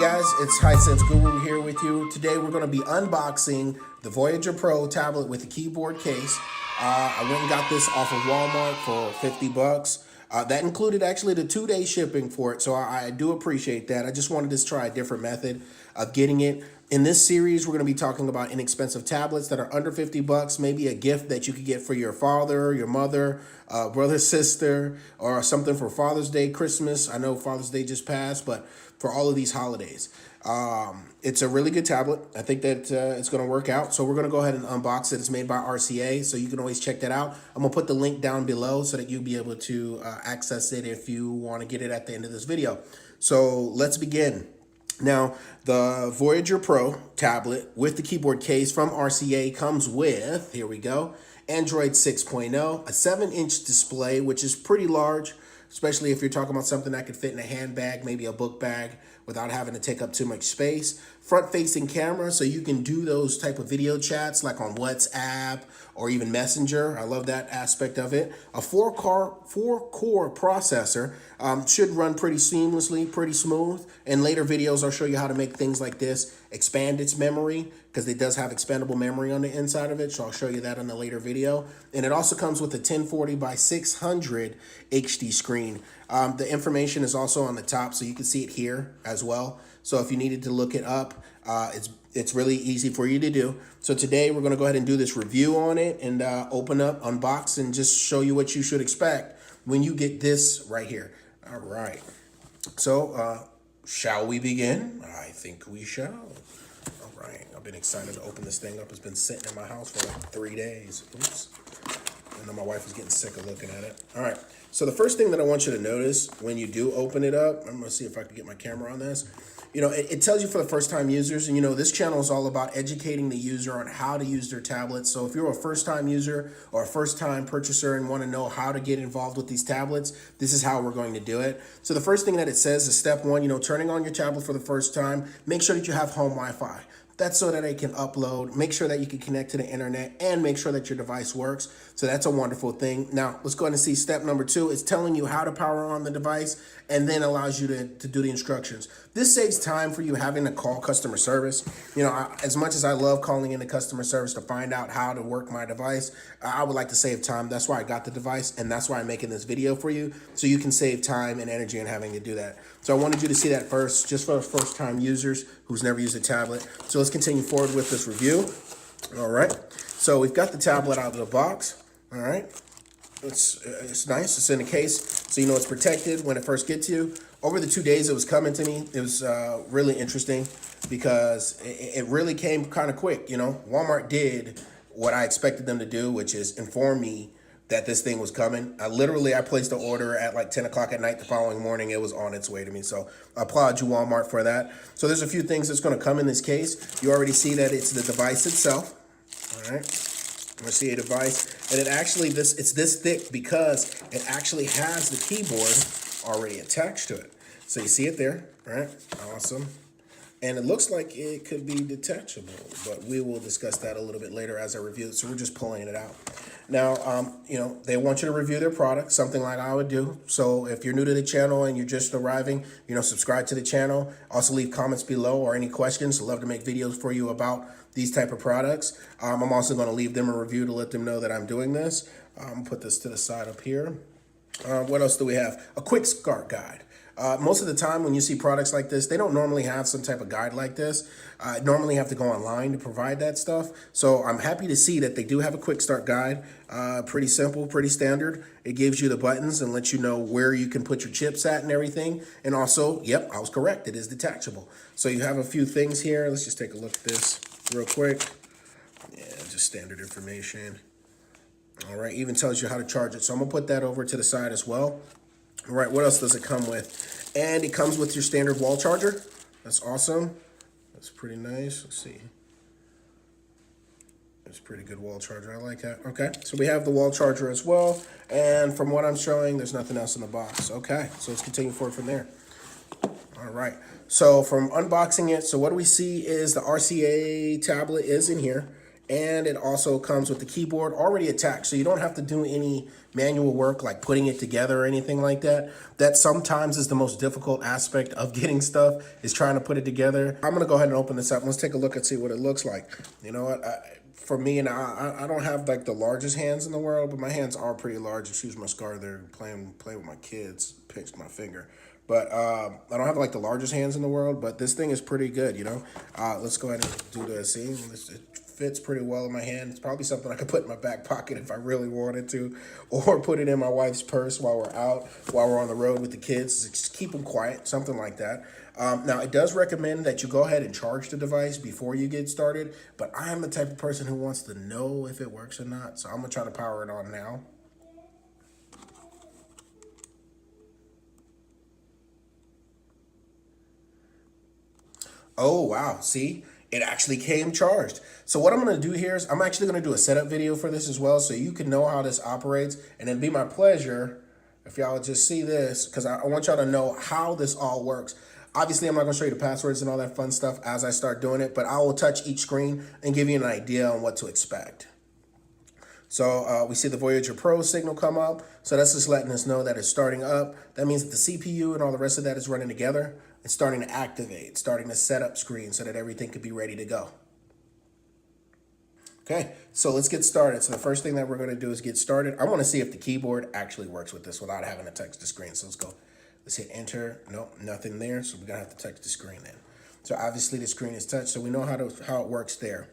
guys, it's Hisense Guru here with you. Today we're going to be unboxing the Voyager Pro tablet with the keyboard case. I went and got this off of Walmart for 50 bucks. That included actually the 2-day shipping for it, so I do appreciate that. I just wanted to try a different method of getting it. In this series, we're going to be talking about inexpensive tablets that are under 50 bucks, maybe a gift that you could get for your father, your mother, brother, sister, or something for Father's Day, Christmas. I know Father's Day just passed, but for all of these holidays. It's a really good tablet. I think that it's going to work out. So we're going to go ahead and unbox it. It's made by RCA, so you can always check that out. I'm going to put the link down below so that you'll be able to access it if you want to get it at the end of this video. So let's begin. Now, the Voyager Pro tablet with the keyboard case from RCA comes with, here we go, Android 6.0, a 7-inch display, which is pretty large, especially if you're talking about something that could fit in a handbag, maybe a book bag, without having to take up too much space. Front-facing camera, so you can do those type of video chats like on WhatsApp or even Messenger. I love that aspect of it. A 4-core processor should run pretty seamlessly, pretty smooth. In later videos, I'll show you how to make things like this expand its memory, because it does have expandable memory on the inside of it, so I'll show you that in a later video. And it also comes with a 1040 by 600 HD screen. The information is also on the top, so you can see it here as well. So if you needed to look it up, it's really easy for you to do. So today we're going to go ahead and do this review on it and open up, unbox, and just show you what you should expect when you get this right here. All right. So shall we begin? I think we shall. All right. I've been excited to open this thing up. It's been sitting in my house for like 3 days. Oops. I know my wife is getting sick of looking at it. All right. So the first thing that I want you to notice when you do open it up, I'm going to see if I can get my camera on this. You know, it tells you for the first-time users, and you know, this channel is all about educating the user on how to use their tablets. So if you're a first-time user or a first-time purchaser and want to know how to get involved with these tablets, this is how we're going to do it. So the first thing that it says is step 1, you know, turning on your tablet for the first time, make sure that you have home Wi-Fi. That's so that it can upload, make sure that you can connect to the internet, and make sure that your device works. So that's a wonderful thing. Now, let's go ahead and see step number 2. It's telling you how to power on the device and then allows you to do the instructions. This saves time for you having to call customer service. You know, as much as I love calling into customer service to find out how to work my device, I would like to save time. That's why I got the device, and that's why I'm making this video for you, so you can save time and energy in having to do that. So I wanted you to see that first, just for first-time users who's never used a tablet. So let's continue forward with this review. All right. So we've got the tablet out of the box. All right. It's nice. It's in a case, so you know it's protected when it first gets to you. Over the 2 days it was coming to me, it was really interesting because it really came kind of quick. You know, Walmart did what I expected them to do, which is inform me that this thing was coming. I placed the order at like 10 o'clock at night. The following morning, it was on its way to me. So I applaud you, Walmart, for that. So there's a few things that's going to come in this case. You already see that it's the device itself. All right. I see a device, and it's this thick because it actually has the keyboard already attached to it. So you see it there, right? Awesome. And it looks like it could be detachable, but we will discuss that a little bit later as I review it. So we're just pulling it out. Now, you know, they want you to review their product, something like I would do. So if you're new to the channel and you're just arriving, you know, subscribe to the channel. Also leave comments below or any questions. I'd love to make videos for you about these type of products. I'm also going to leave them a review to let them know that I'm doing this. Put this to the side up here. What else do we have? A quick start guide. Most of the time when you see products like this, they don't normally have some type of guide like this. I normally have to go online to provide that stuff. So I'm happy to see that they do have a quick start guide. Pretty simple, pretty standard. It gives you the buttons and lets you know where you can put your chips at and everything. And also, yep, I was correct. It is detachable. So you have a few things here. Let's just take a look at this real quick. Yeah, just standard information. All right, even tells you how to charge it. So I'm gonna put that over to the side as well. All right, what else does it come with? And it comes with your standard wall charger. That's awesome. That's pretty nice. Let's see. It's a pretty good wall charger. I like that. Okay, so we have the wall charger as well. And from what I'm showing, there's nothing else in the box. Okay, so let's continue forward from there. All right, so from unboxing it, so what do we see is the RCA tablet is in here. And it also comes with the keyboard already attached, so you don't have to do any manual work like putting it together or anything like that. That sometimes is the most difficult aspect of getting stuff, is trying to put it together. I'm gonna go ahead and open this up. Let's take a look and see what it looks like. You know what? For me, and I don't have like the largest hands in the world, but my hands are pretty large. Excuse my scar there, playing with my kids, pinched my finger. But I don't have like the largest hands in the world, but this thing is pretty good, you know. Let's go ahead and do this. See, it fits pretty well in my hand. It's probably something I could put in my back pocket if I really wanted to, or put it in my wife's purse while we're out, while we're on the road with the kids. Just keep them quiet, something like that. Now, it does recommend that you go ahead and charge the device before you get started, but I am the type of person who wants to know if it works or not, so I'm going to try to power it on now. Oh, wow. See, it actually came charged. So what I'm going to do here is I'm actually going to do a setup video for this as well, so you can know how this operates, and it'd be my pleasure if y'all would just see this, because I want y'all to know how this all works. Obviously, I'm not going to show you the passwords and all that fun stuff as I start doing it, but I will touch each screen and give you an idea on what to expect. So we see the Voyager Pro signal come up. So that's just letting us know that it's starting up. That means that the CPU and all the rest of that is running together. It's starting to activate, starting to set up screen so that everything could be ready to go. Okay, so let's get started. So the first thing that we're going to do is get started. I want to see if the keyboard actually works with this without having to touch the screen. So let's go. Let's hit enter. Nope, nothing there. So we're going to have to touch the screen then. So obviously the screen is touched, so we know how it works there.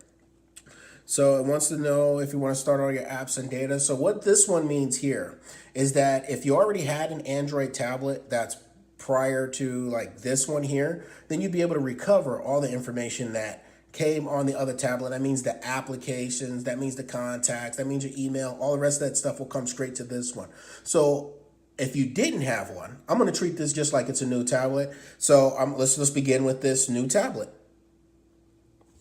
So it wants to know if you want to start all your apps and data. So what this one means here is that if you already had an Android tablet that's prior to like this one here, then you'd be able to recover all the information that came on the other tablet. That means the applications, that means the contacts, that means your email, all the rest of that stuff will come straight to this one. So if you didn't have one, I'm going to treat this just like it's a new tablet. So let's begin with this new tablet.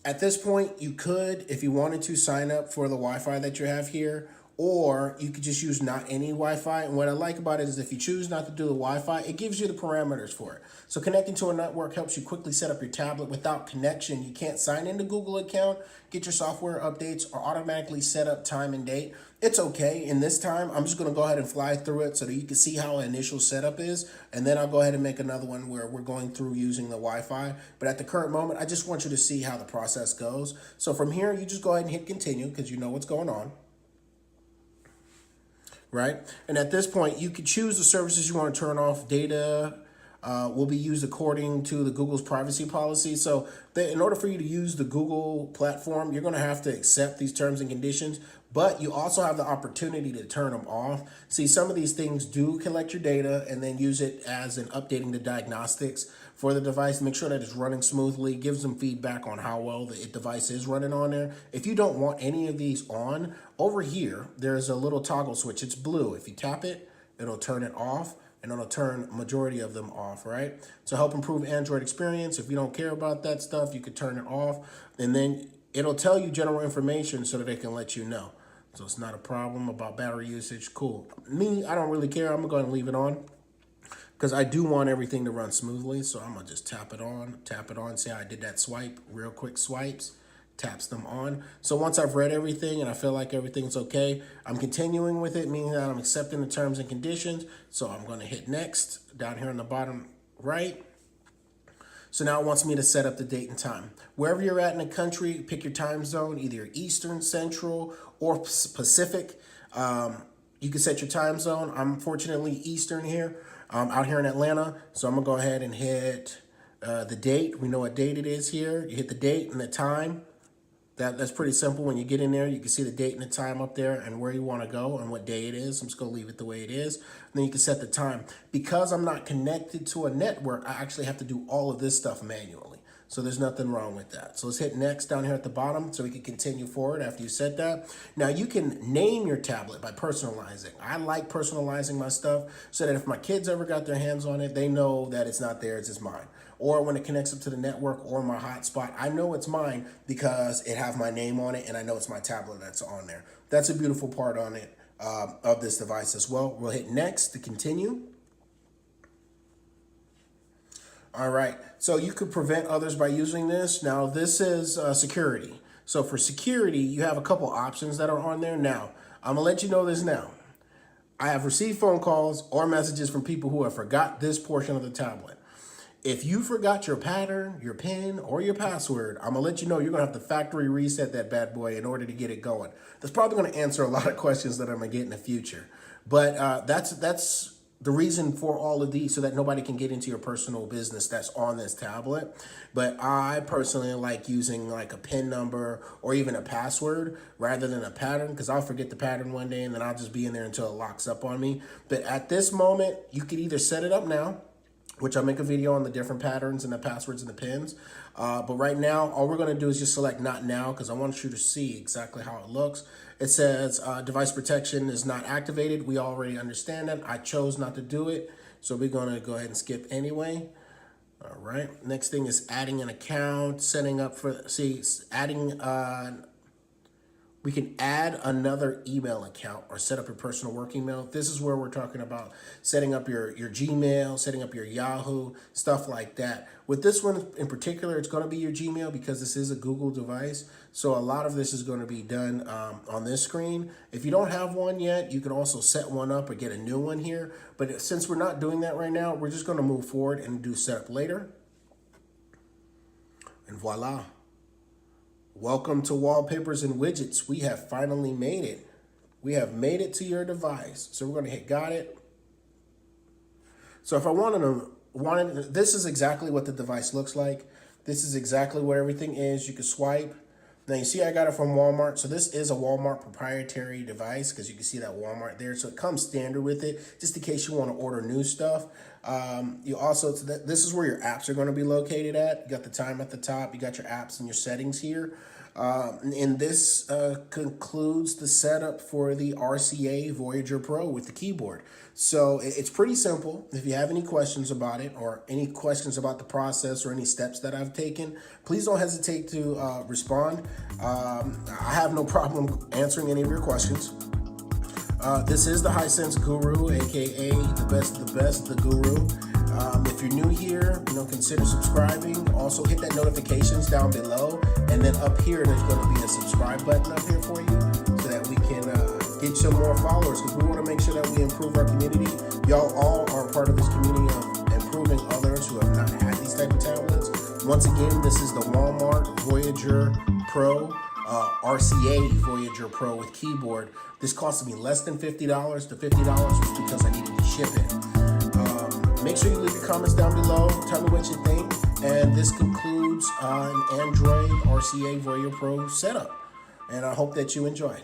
At this point, you could, if you wanted to, sign up for the Wi-Fi that you have here, or you could just use not any Wi-Fi. And what I like about it is if you choose not to do the Wi-Fi, it gives you the parameters for it. So connecting to a network helps you quickly set up your tablet. Without connection, you can't sign into Google account, get your software updates, or automatically set up time and date. It's okay. In this time, I'm just going to go ahead and fly through it so that you can see how initial setup is. And then I'll go ahead and make another one where we're going through using the Wi-Fi. But at the current moment, I just want you to see how the process goes. So from here, you just go ahead and hit continue because you know what's going on. Right? And at this point, you can choose the services you want to turn off. Data will be used according to the Google's privacy policy. So in order for you to use the Google platform, you're going to have to accept these terms and conditions, but you also have the opportunity to turn them off. See, some of these things do collect your data and then use it as an updating the diagnostics for the device. Make sure that it's running smoothly, gives them feedback on how well the device is running on there. If you don't want any of these on, over here, there's a little toggle switch. It's blue. If you tap it, it'll turn it off, and it'll turn majority of them off, right? To help improve Android experience, if you don't care about that stuff, you could turn it off, and then it'll tell you general information so that they can let you know. So it's not a problem about battery usage. Cool. Me, I don't really care. I'm going to leave it on because I do want everything to run smoothly. So I'm going to just tap it on. See how I did that swipe, real quick swipes. Taps them on. So once I've read everything and I feel like everything's okay, I'm continuing with it, meaning that I'm accepting the terms and conditions. So I'm going to hit next down here on the bottom right. So now it wants me to set up the date and time. Wherever you're at in the country, pick your time zone, either Eastern, Central, or Pacific. You can set your time zone. I'm fortunately Eastern here, out here in Atlanta. So I'm going to go ahead and hit the date. We know what date it is here. You hit the date and the time. That's pretty simple. When you get in there, you can see the date and the time up there and where you want to go and what day it is. I'm just going to leave it the way it is. And then you can set the time. Because I'm not connected to a network, I actually have to do all of this stuff manually. So there's nothing wrong with that. So let's hit next down here at the bottom so we can continue forward after you set that. Now you can name your tablet by personalizing. I like personalizing my stuff so that if my kids ever got their hands on it, they know that it's not theirs, it's mine. Or when it connects up to the network or my hotspot, I know it's mine because it has my name on it and I know it's my tablet that's on there. That's a beautiful part on it of this device as well. We'll hit next to continue. All right, so you could prevent others by using this. Now this is security. So for security, you have a couple options that are on there. Now, I'm gonna let you know this now. I have received phone calls or messages from people who have forgot this portion of the tablet. If you forgot your pattern, your PIN, or your password, I'm gonna let you know you're gonna have to factory reset that bad boy in order to get it going. That's probably gonna answer a lot of questions that I'm gonna get in the future. But that's the reason for all of these, so that nobody can get into your personal business that's on this tablet. But I personally like using like a PIN number or even a password rather than a pattern, because I'll forget the pattern one day and then I'll just be in there until it locks up on me. But at this moment, you could either set it up now, which I'll make a video on the different patterns and the passwords and the pins. But right now, all we're gonna do is just select not now, because I want you to see exactly how it looks. It says device protection is not activated. We already understand that. I chose not to do it, so we're gonna go ahead and skip anyway. All right, next thing is adding an account, setting up for, adding, we can add another email account or set up your personal work email. This is where we're talking about setting up your Gmail, setting up your Yahoo, stuff like that. With this one in particular, it's going to be your Gmail because this is a Google device. So a lot of this is going to be done on this screen. If you don't have one yet, you can also set one up or get a new one here. But since we're not doing that right now, we're just going to move forward and do setup later. And voila. Welcome to Wallpapers and Widgets. We have finally made it. We have made it to your device. So we're going to hit got it. So if I wanted, this is exactly what the device looks like. This is exactly where everything is. You can swipe. Now you see I got it from Walmart. So this is a Walmart proprietary device because you can see that Walmart there. So it comes standard with it, just in case you want to order new stuff. You also, this is where your apps are going to be located at. You got the time at the top. You got your apps and your settings here. And this concludes the setup for the Rca Voyager Pro with the keyboard. So it's pretty simple. If you have any questions about it or any questions about the process or any steps that I've taken, please don't hesitate to respond. I have no problem answering any of your questions. This is the Hisense Guru, aka the best of the best, the Guru. If you're new here, consider subscribing. Also hit that notifications down below, and then up here there's going to be a subscribe button up here for you, so that we can get some more followers. Because we want to make sure that we improve our community. Y'all all are part of this community of improving others who have not had these type of tablets. Once again, this is the Walmart Voyager Pro. Rca Voyager Pro with keyboard. This costed me less than $50. The $50 was because I needed to ship it. Make sure you leave your comments down below. Tell me what you think. And this concludes an Android Rca Voyager Pro setup. And I hope that you enjoyed.